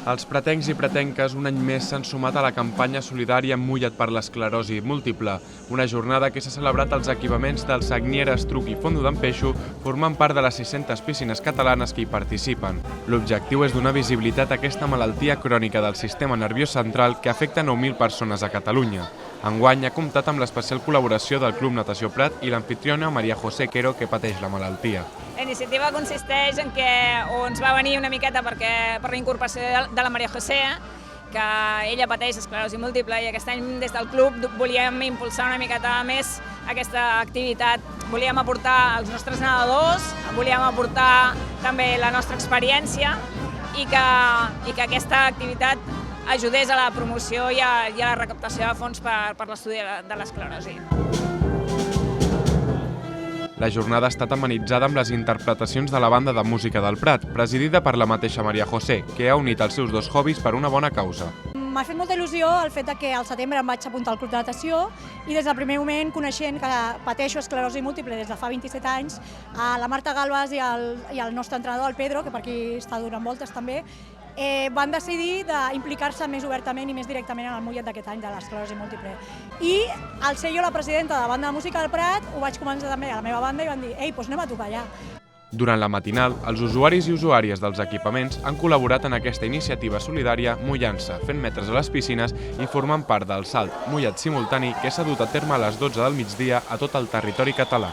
Els pretencs i pretenques un any més s'han sumat a la campanya solidària Mulla't per l'esclerosi múltiple, una jornada que s'ha celebrat als equipaments del Sagnier, Estruc i Fondo d'en Peixo, formant part de les 600 piscines catalanes que hi participen. L'objectiu és donar visibilitat a aquesta malaltia crònica del sistema nerviós central que afecta 9.000 persones a Catalunya. Enguany ha comptat amb l'especial col·laboració del Club Natació Prat i l'amfitriona Maria José Quero, que pateix la malaltia. La iniciativa consisteix en que ens va venir una miqueta per la incorporació de la Maria José, que ella pateix esclerosi múltiple, i aquest any des del club volíem impulsar una miqueta més aquesta activitat. Volíem aportar els nostres nedadors, volíem aportar també la nostra experiència i que aquesta activitat ajudés a la promoció i a la recaptació de fons per l'estudi de l'esclerosi. La jornada ha estat amenitzada amb les interpretacions de la banda de música del Prat, presidida per la mateixa Maria José, que ha unit els seus dos hobbies per una bona causa. M'ha fet molta il·lusió el fet que al setembre em vaig apuntar al club de natació i des del primer moment, coneixent que pateixo esclerosi múltiple des de fa 27 anys, la Marta Galvas i el nostre entrenador, el Pedro, que per aquí està donant voltes també, van decidir d'implicar-se més obertament i més directament en el Mulla't d'aquest any de l'esclerosi múltiple. I al ser jo la presidenta de la banda de música del Prat, ho vaig començar també a la meva banda i van dir «Ei, doncs anem a tocar allà». Durant la matinal, els usuaris i usuàries dels equipaments han col·laborat en aquesta iniciativa solidària mullant-se, fent metres a les piscines i formant part del salt Mulla't simultani que s'ha dut a terme a les 12 del migdia a tot el territori català.